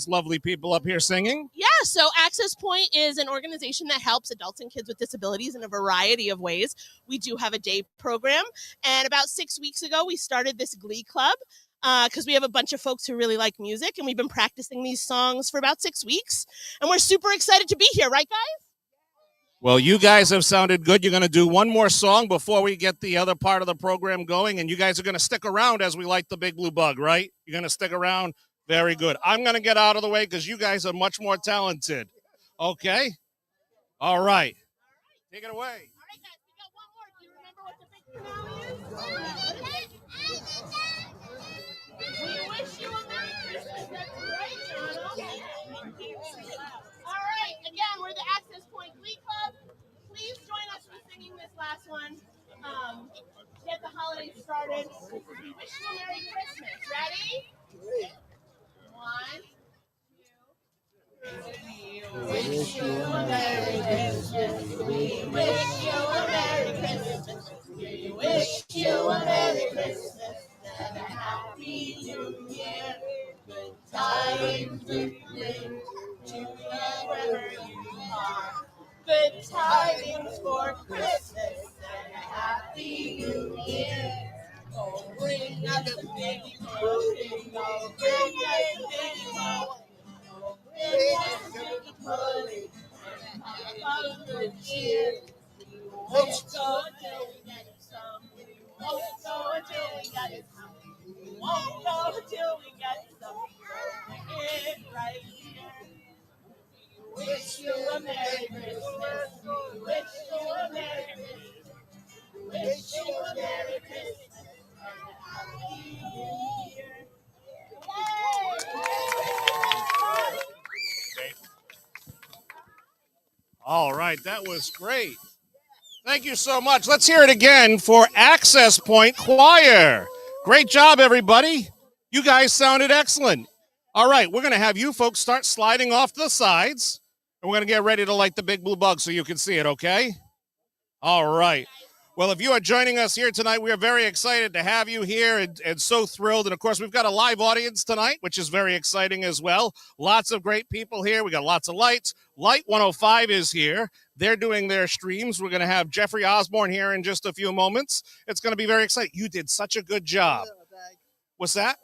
lovely people up here singing? Yeah, so Access Point is an organization that helps adults and kids with disabilities in a variety of ways. We do have a day program, and about 6 weeks ago, we started this Glee Club because we have a bunch of folks who really like music, and we've been practicing these songs for about 6 weeks, and we're super excited to be here, right, guys? Well, you guys have sounded good. You're going to do one more song before we get the other part of the program going, and you guys are going to stick around as we light the Big Blue Bug, right? You're going to stick around? Very good. I'm going to get out of the way because you guys are much more talented. Okay? All right. Take it away. All right, guys, we got one more. Do you remember what the big finale is? We wish you a Merry Christmas. That's right, Donald. All right, again, we're the Access Point Glee Club. Please join us for singing this last one. Get the holidays started. We wish you a Merry Christmas. Ready? 1, 2, 3. We wish you a Merry Christmas. We wish you a Merry Christmas. We wish you a Merry Christmas and a Happy New Year. Good tidings we bring to you wherever you are. Good tidings for Christmas and a Happy New Year. Oh, bring us a big pudding. Oh, bring us a big pudding. Oh, bring us a big pudding. And have a good cheer. We won't go till we get some. We won't go till we get some. We won't go till we get some. Bring it right here. We wish you a Merry Christmas. We wish you a Merry Christmas. We wish you a Merry Christmas. All right, that was great. Thank you so much. Let's hear it again for Access Point Choir. Great job, everybody. You guys sounded excellent. All right, we're going to have you folks start sliding off to the sides, and we're going to get ready to light the Big Blue Bug so you can see it, okay? All right. Well, if you are joining us here tonight, we are very excited to have you here and so thrilled. And, of course, we've got a live audience tonight, which is very exciting as well. Lots of great people here. We got lots of lights. Light 105 is here. They're doing their streams. We're going to have Jeffery Osborne here in just a few moments. It's going to be very exciting. You did such a good job. What's that?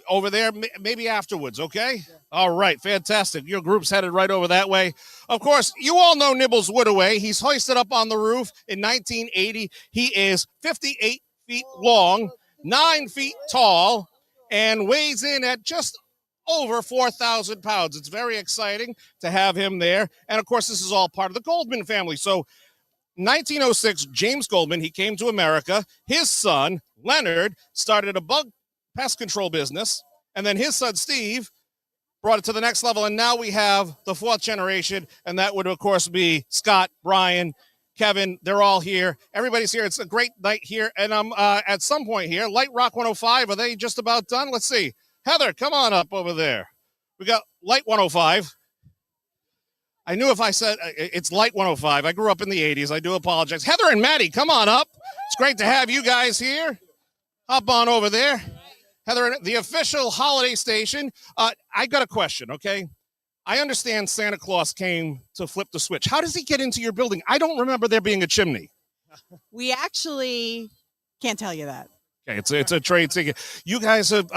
Over there, maybe afterwards, okay? Yeah. All right, fantastic. Your group's headed right over that way. Of course, you all know Nibbles Woodaway. He's hoisted up on the roof in 1980. He is 58 feet long, 9 feet tall, and weighs in at just over 4,000 pounds. It's very exciting to have him there. And, of course, this is all part of the Goldman family. So 1906, James Goldman, he came to America. His son, Leonard, started a bug pest control business, and then his son Steve brought it to the next level, and now we have the fourth generation, and that would of course be Scott, Brian, Kevin. They're all here. Everybody's here. It's a great night here, and I'm at some point here. Light Rock 105, are they just about done? Let's see. Heather, come on up over there. We got Light 105. I knew if I said it's Light 105. I grew up in the 80s. I do apologize. Heather and Maddie, come on up. It's great to have you guys here. Hop on over there. Heather, the official holiday station. I got a question, okay? I understand Santa Claus came to flip the switch. How does he get into your building? I don't remember there being a chimney. We actually can't tell you that. Okay, it's a trade secret. You guys have,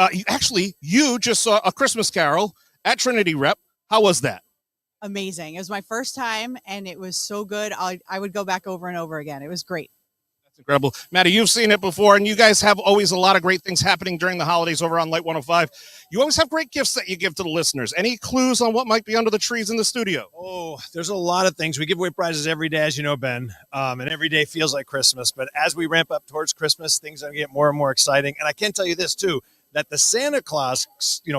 you just saw A Christmas Carol at Trinity Rep. How was that? Amazing. It was my first time, and it was so good. I would go back over and over again. It was great. Incredible. Maddie, you've seen it before, and you guys have always a lot of great things happening during the holidays over on Light 105. You always have great gifts that you give to the listeners. Any clues on what might be under the trees in the studio? Oh, there's a lot of things. We give away prizes every day, as you know, Ben, and every day feels like Christmas. But as we ramp up towards Christmas, things are going to get more and more exciting. And I can tell you this, too, that the Santa Claus,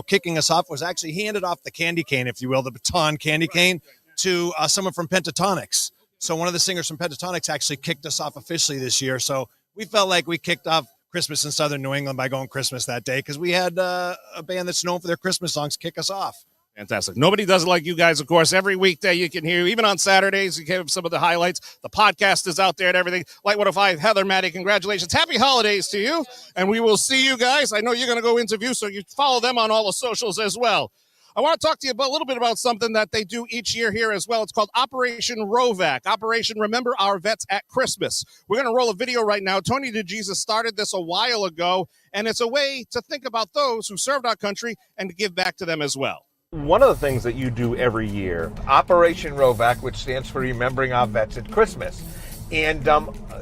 kicking us off was actually he handed off the candy cane, if you will, the baton candy cane to someone from Pentatonics. So one of the singers from Pentatonics actually kicked us off officially this year. So we felt like we kicked off Christmas in Southern New England by going Christmas that day because we had a band that's known for their Christmas songs kick us off. Fantastic. Nobody does it like you guys, of course. Every weekday you can hear, even on Saturdays, you can have some of the highlights. The podcast is out there and everything. Light 105, Heather, Maddie, congratulations. Happy holidays to you. And we will see you guys. I know you're going to go interview, so you follow them on all the socials as well. I want to talk to you about a little bit about something that they do each year here as well. It's called Operation ROVAC, Operation Remember Our Vets at Christmas. We're going to roll a video right now. Tony DeJesus started this a while ago, and it's a way to think about those who served our country and to give back to them as well. One of the things that you do every year, Operation ROVAC, which stands for Remembering Our Vets at Christmas. And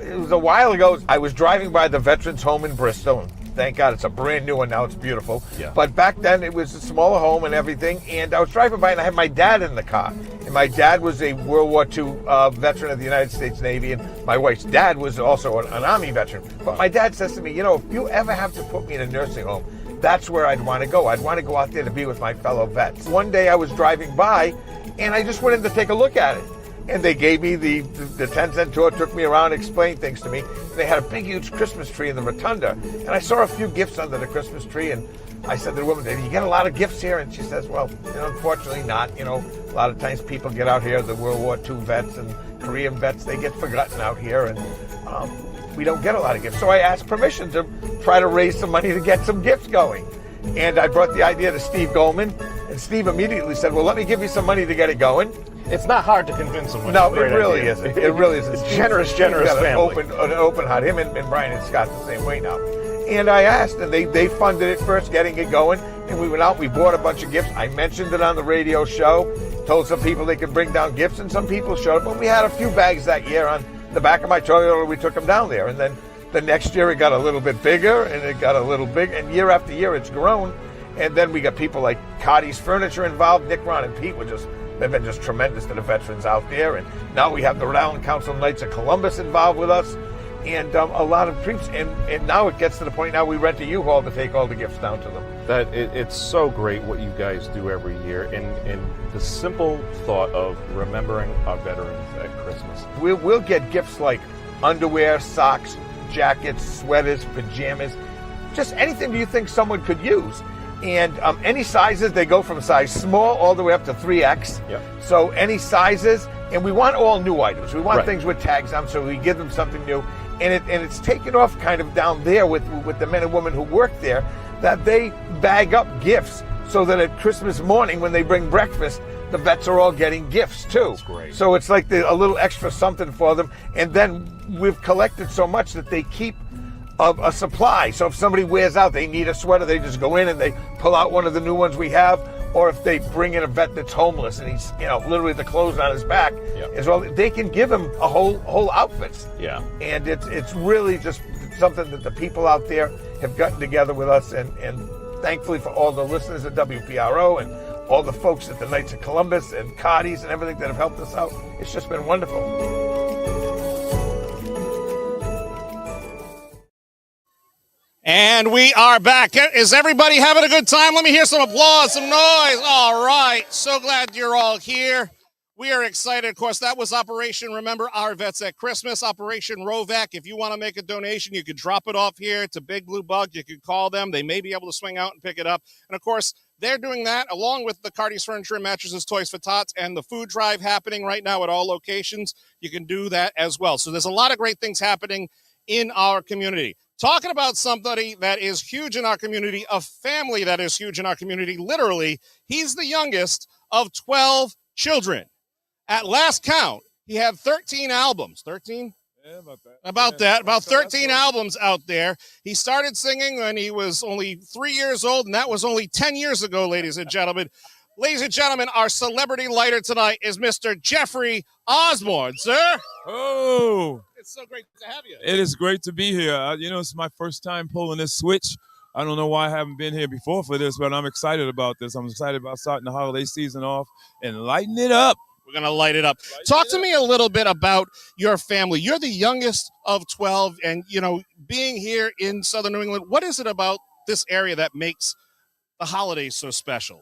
it was a while ago, I was driving by the Veterans Home in Bristol. And thank God it's a brand new one now, it's beautiful. Yeah. But back then it was a smaller home and everything. And I was driving by and I had my dad in the car. And my dad was a World War II veteran of the United States Navy. And my wife's dad was also an Army veteran. But my dad says to me, you know, if you ever have to put me in a nursing home, that's where I'd want to go. I'd want to go out there to be with my fellow vets. One day I was driving by and I just went in to take a look at it. And they gave me the 10-cent tour, took me around, explained things to me. And they had a big, huge Christmas tree in the rotunda. And I saw a few gifts under the Christmas tree. And I said to the woman, "Do you get a lot of gifts here?" And she says, "Well, unfortunately not. A lot of times people get out here, the World War II vets and Korean vets, they get forgotten out here. And we don't get a lot of gifts." So I asked permission to try to raise some money to get some gifts going. And I brought the idea to Steve Goldman. And Steve immediately said, "Well, let me give you some money to get it going." It's not hard to convince them. No, it really isn't. It really isn't. It's generous family. An open heart. Him and Brian and Scott the same way now. And I asked, and they funded it first, getting it going. And we went out, we bought a bunch of gifts. I mentioned it on the radio show, told some people they could bring down gifts, and some people showed up. But we had a few bags that year on the back of my Toyota. We took them down there. And then the next year it got a little bit bigger, and it got a little big. And year after year it's grown. And then we got people like Cardi's Furniture involved. Nick, Ron, and Pete they've been just tremendous to the veterans out there. And now we have the Rhode Island Council of Knights of Columbus involved with us. And a lot of troops. And now it gets to the point now we rent a U-Haul to take all the gifts down to them. It's so great what you guys do every year. And the simple thought of remembering our veterans at Christmas. We'll get gifts like underwear, socks, jackets, sweaters, pajamas, just anything you think someone could use. And any sizes, they go from size small all the way up to 3X. Yep. So any sizes, and we want all new items. We want Right. things with tags on, so we give them something new. And it's taken off kind of down there with the men and women who work there, that they bag up gifts so that at Christmas morning when they bring breakfast, the vets are all getting gifts too. That's great. So it's like a little extra something for them. And then we've collected so much that they keep a supply. So if somebody wears out, they need a sweater, they just go in and they pull out one of the new ones we have. Or if they bring in a vet that's homeless and he's, literally the clothes on his back Yep. as well, they can give him a whole outfits. Yeah. And it's really just something that the people out there have gotten together with us, and thankfully for all the listeners at WPRO and all the folks at the Knights of Columbus and Cardi's and everything that have helped us out. It's just been wonderful. And we are back. Is everybody having a good time? Let me hear some applause, some noise. All right. So glad you're all here. We are excited. Of course, that was Operation Remember Our Vets at Christmas, Operation ROVAC. If you want to make a donation, you could drop it off here to Big Blue Bug. You could call them. They may be able to swing out and pick it up. And, of course, they're doing that along with the Cardi's Furniture and Mattresses, Toys for Tots, and the food drive happening right now at all locations. You can do that as well. So there's a lot of great things happening in our community. Talking about somebody that is huge in our community, a family that is huge in our community, literally, he's the youngest of 12 children. At last count, he had 13 albums. 13? Yeah, about that. About 13 albums out there. He started singing when he was only 3 years old, and that was only 10 years ago, ladies and gentlemen. Ladies and gentlemen, our celebrity lighter tonight is Mr. Jeffery Osborne, sir. Oh, It's so great to have you. it is great to be here. It's my first time pulling this switch. I don't know why I haven't been here before for this, but I'm excited about this. I'm excited about starting the holiday season off and lighting it up. We're going to light it up. Talk to me a little bit about your family. You're the youngest of 12, and, being here in Southern New England, what is it about this area that makes the holidays so special?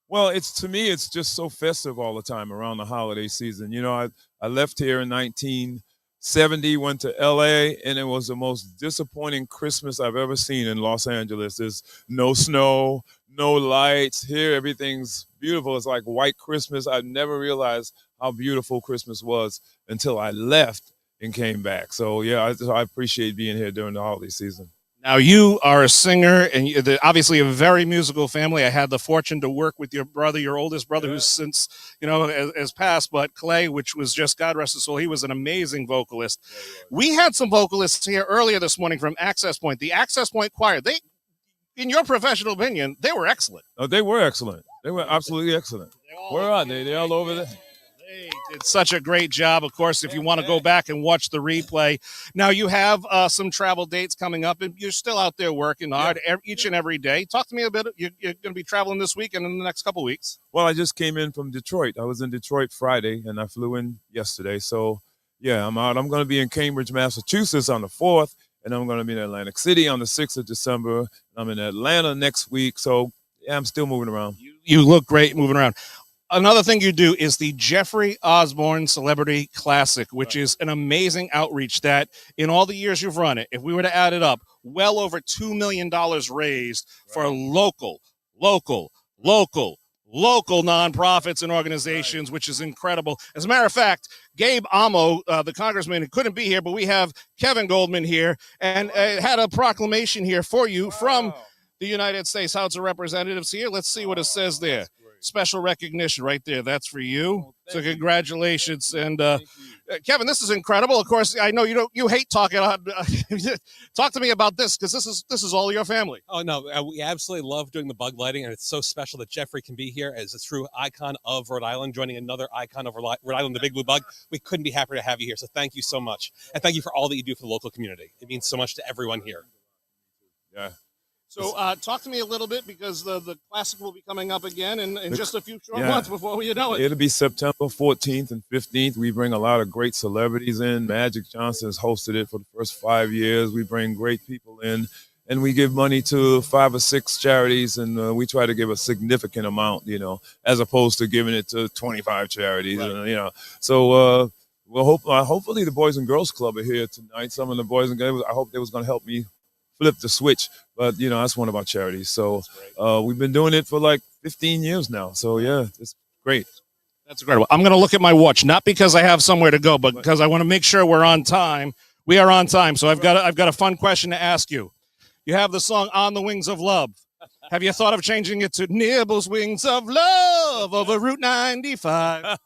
Well, to me, it's just so festive all the time around the holiday season. I left here in 1970, went to LA, and it was the most disappointing Christmas I've ever seen in Los Angeles. There's no snow, no lights. Here, everything's beautiful. It's like white Christmas. I never realized how beautiful Christmas was until I left and came back. So, yeah, I appreciate being here during the holiday season. Now you are a singer, and obviously a very musical family. I had the fortune to work with your brother, your oldest brother, who's since has passed. But Clay, which was just God rest his soul, he was an amazing vocalist. We had some vocalists here earlier this morning from Access Point, the Access Point Choir. They, in your professional opinion, they were excellent. Oh, they were excellent. They were absolutely excellent. Where are they? They're all over there. They did such a great job. Of course, if you want to go back and watch the replay. Now, you have some travel dates coming up, and you're still out there working hard each and every day. Talk to me a bit. You're going to be traveling this week and in the next couple of weeks. Well, I just came in from Detroit. I was in Detroit Friday, and I flew in yesterday. So, yeah, I'm out. I'm going to be in Cambridge, Massachusetts on the 4th, and I'm going to be in Atlantic City on the 6th of December. I'm in Atlanta next week. So, yeah, I'm still moving around. You look great moving around. Another thing you do is the Jeffery Osborne Celebrity Classic, which is an amazing outreach that in all the years you've run it, if we were to add it up, well over $2 million raised for local nonprofits and organizations, which is incredible. As a matter of fact, Gabe Amo, the congressman, couldn't be here, but we have Kevin Goldman here and had a proclamation here for you from the United States House of Representatives here. Let's see what it says there. Special recognition right there. That's for you. So congratulations. And Kevin, this is incredible. Of course, I know you hate talking. Talk to me about this, because this is all your family. Oh, no, we absolutely love doing the bug lighting, and it's so special that Jeffrey can be here as a true icon of Rhode Island, joining another icon of Rhode Island, the Big Blue Bug. We couldn't be happier to have you here, so thank you so much. And thank you for all that you do for the local community. It means so much to everyone here. Yeah. So talk to me a little bit, because the classic will be coming up again in just a few short months before you know it. It'll be September 14th and 15th. We bring a lot of great celebrities in. Magic Johnson has hosted it for the first 5 years. We bring great people in, and we give money to 5 or 6 charities, and we try to give a significant amount, as opposed to giving it to 25 charities, So hopefully the Boys and Girls Club are here tonight. Some of the Boys and Girls, I hope they was going to help me flip the switch, but that's one of our charities. So we've been doing it for like 15 years now. So yeah, it's great. That's incredible. I'm going to look at my watch, not because I have somewhere to go, but because I want to make sure we're on time. We are on time. So I've got a fun question to ask you. You have the song "On the Wings of Love." Have you thought of changing it to "Nibbles, Wings of Love" over Route 95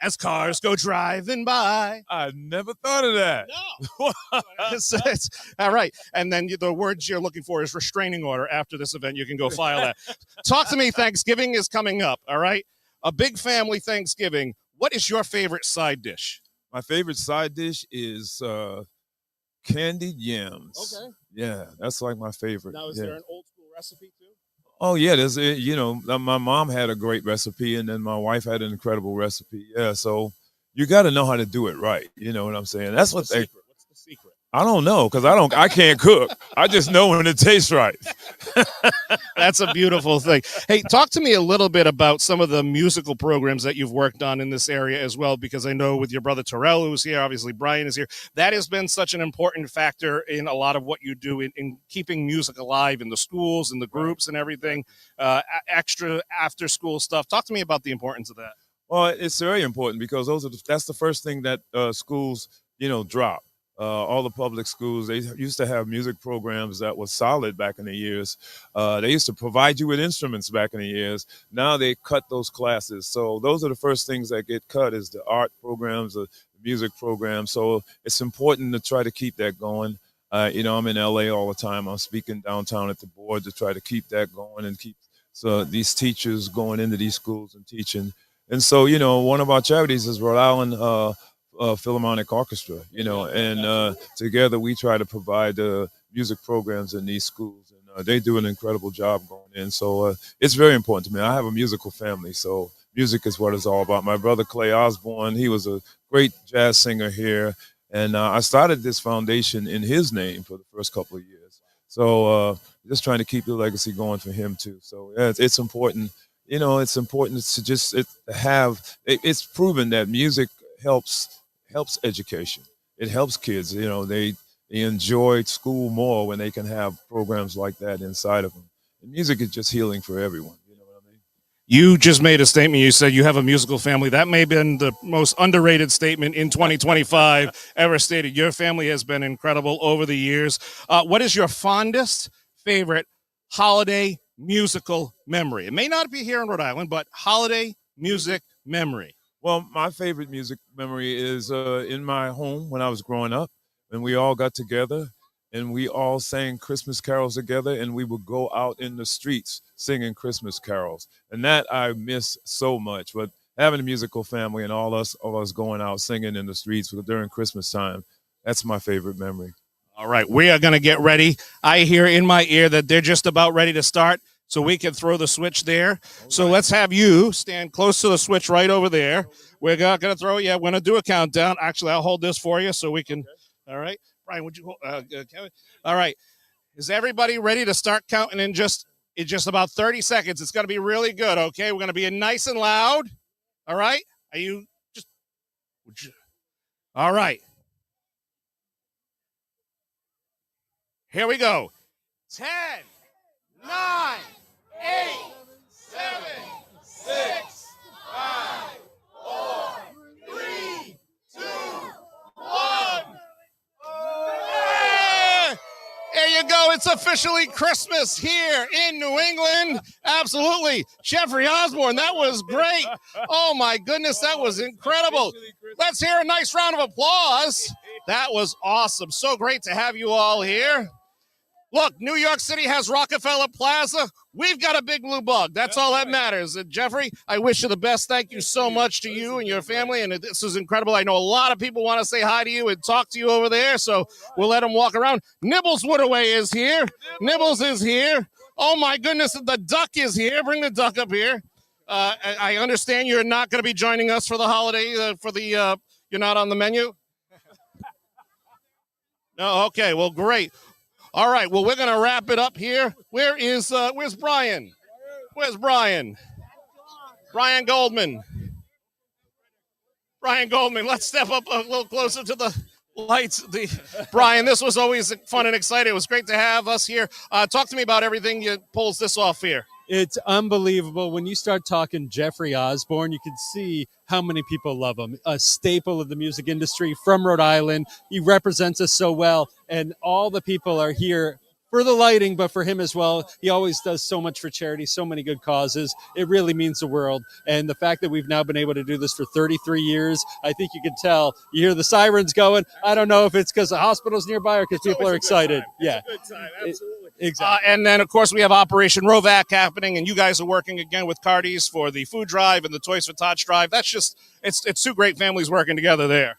as cars go driving by? I never thought of that. No. It's all right. And then the words you're looking for is restraining order. After this event, you can go file that. Talk to me. Thanksgiving is coming up. All right. A big family Thanksgiving. What is your favorite side dish? My favorite side dish is candied yams. Okay. Yeah, that's like my favorite. Now, is there an old school recipe too? Oh yeah, there's my mom had a great recipe, and then my wife had an incredible recipe. Yeah, so you got to know how to do it right. You know what I'm saying? That's What's the secret? I don't know, because I can't cook. I just know when it tastes right. That's a beautiful thing. Hey, talk to me a little bit about some of the musical programs that you've worked on in this area as well, because I know with your brother Terrell, who's here, obviously Brian is here, that has been such an important factor in a lot of what you do in keeping music alive in the schools and the groups and everything, extra after school stuff. Talk to me about the importance of that. Well, it's very important, because that's the first thing that schools, drop. All the public schools, they used to have music programs that were solid back in the years. They used to provide you with instruments back in the years. Now they cut those classes. So those are the first things that get cut, is the art programs, the music programs. So it's important to try to keep that going. I'm in LA all the time. I'm speaking downtown at the board to try to keep that going and keep these teachers going into these schools and teaching. And so, one of our charities is Rhode Island Philharmonic Orchestra, and together we try to provide music programs in these schools, and they do an incredible job going in. So it's very important to me. I have a musical family, so music is what it's all about. My brother Clay Osborne, he was a great jazz singer here, and I started this foundation in his name for the first couple of years. So just trying to keep the legacy going for him too. So yeah, it's important. It's important to just it's proven that music helps education. It helps kids. They enjoy school more when they can have programs like that inside of them. And music is just healing for everyone. You know what I mean? You just made a statement. You said you have a musical family. That may have been the most underrated statement in 2025 ever stated. Your family has been incredible over the years. What is your fondest, favorite holiday musical memory? It may not be here in Rhode Island, but holiday music memory. Well, my favorite music memory is in my home when I was growing up, and we all got together and we all sang Christmas carols together, and we would go out in the streets singing Christmas carols. And that I miss so much. But having a musical family and all us going out singing in the streets during Christmas time, that's my favorite memory. All right, we are going to get ready. I hear in my ear that they're just about ready to start, so we can throw the switch there. So let's have you stand close to the switch right over there. We're not going to throw it yet. We're going to do a countdown. Actually, I'll hold this for you so we can. All right. Brian, would you Kevin? All right. Is everybody ready to start counting in just about 30 seconds? It's going to be really good, okay? We're going to be nice and loud. All right? Are you just all right. Here we go. 10, 9, 8, 7, 6, 5, 4, 3, 2, 1. There you go. It's officially Christmas here in New England. Absolutely. Jeffery Osborne, that was great. Oh, my goodness, that was incredible. Let's hear a nice round of applause. That was awesome. So great to have you all here. Look, New York City has Rockefeller Plaza. We've got a big blue bug. That's all that matters. And Jeffrey, I wish you the best. Thank you so much to you and your family. And this is incredible. I know a lot of people want to say hi to you and talk to you over there, so we'll let them walk around. Nibbles Woodaway is here. Nibbles is here. Oh, my goodness, the duck is here. Bring the duck up here. I understand you're not going to be joining us for the holiday, you're not on the menu? No, okay, well, great. All right, well, we're going to wrap it up here. Where's Brian? Where's Brian? Brian Goldman. Brian Goldman, let's step up a little closer to the lights. Brian, this was always fun and exciting. It was great to have us here. Talk to me about everything you pulls this off here. It's unbelievable. When you start talking Jeffery Osborne, you can see how many people love him. A staple of the music industry from Rhode Island. He represents us so well, and all the people are here for the lighting, but for him as well. He always does so much for charity, so many good causes. It really means the world. And the fact that we've now been able to do this for 33 years, I think you can tell. You hear the sirens going. I don't know if it's because the hospital's nearby or because people are excited. Yeah. Good time, absolutely. Exactly. And then, of course, we have Operation Rovac happening, and you guys are working again with Cardi's for the food drive and the Toys for Tots drive. That's just, it's two great families working together there.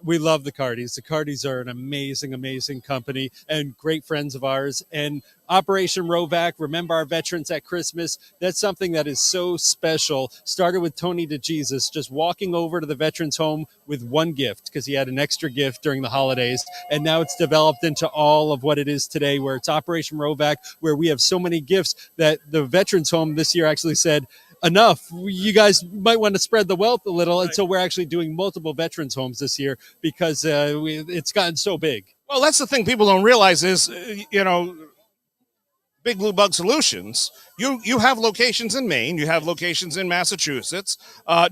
We love the Cardis. The Cardis are an amazing, amazing company and great friends of ours. And Operation Rovac, Remember Our Veterans at Christmas, that's something that is so special. Started with Tony DeJesus, just walking over to the veterans home with one gift because he had an extra gift during the holidays. And now it's developed into all of what it is today, where it's Operation Rovac, where we have so many gifts that the veterans home this year actually said, enough, you guys might want to spread the wealth a little. And so we're actually doing multiple veterans homes this year because it's gotten so big. Well, that's the thing people don't realize is, Big Blue Bug Solutions, you have locations in Maine, you have locations in Massachusetts,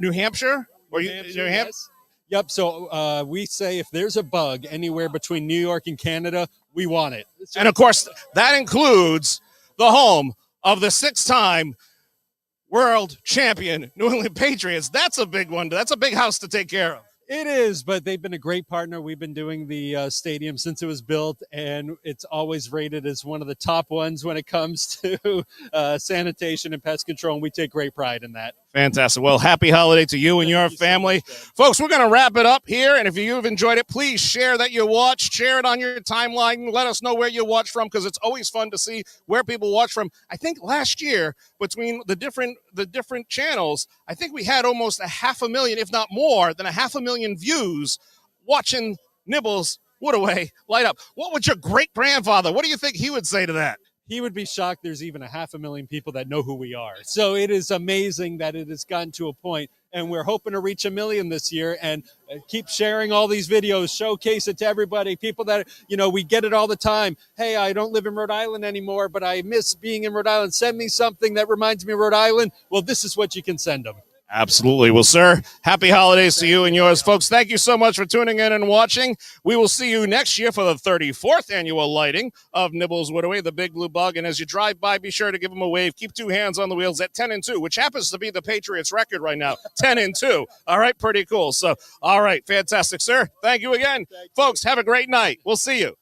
New Hampshire, New Hampshire. Yes. Yep. So we say if there's a bug anywhere between New York and Canada, we want it. And of course, that includes the home of the 6-time world champion New England Patriots. That's a big one. That's a big house to take care of. It is, but they've been a great partner. We've been doing the stadium since it was built, and it's always rated as one of the top ones when it comes to sanitation and pest control, and we take great pride in that. Fantastic. Well, happy holiday to you and your family. Folks, we're going to wrap it up here, and if you've enjoyed it, please share that you watched. Share it on your timeline. Let us know where you watch from, because it's always fun to see where people watch from. I think last year, between the different channels, I think we had almost 500,000, if not more than 500,000 views watching Nibbles Woodaway light up. What would your great-grandfather, what do you think he would say to that? he would be shocked there's even 500,000 people that know who we are. So it is amazing that it has gotten to a point, and we're hoping to reach 1 million this year and keep sharing all these videos, showcase it to everybody. People that, we get it all the time. Hey, I don't live in Rhode Island anymore, but I miss being in Rhode Island. Send me something that reminds me of Rhode Island. Well, this is what you can send them. Absolutely. Well, sir, happy holidays to you and yours. Folks, thank you so much for tuning in and watching. We will see you next year for the 34th annual lighting of Nibbles Woodaway, the Big Blue Bug. And as you drive by, be sure to give them a wave. Keep 2 hands on the wheels at 10-2, which happens to be the Patriots record right now, 10-2. All right, pretty cool. So, all right, fantastic, sir. Thank you again. Folks, have a great night. We'll see you.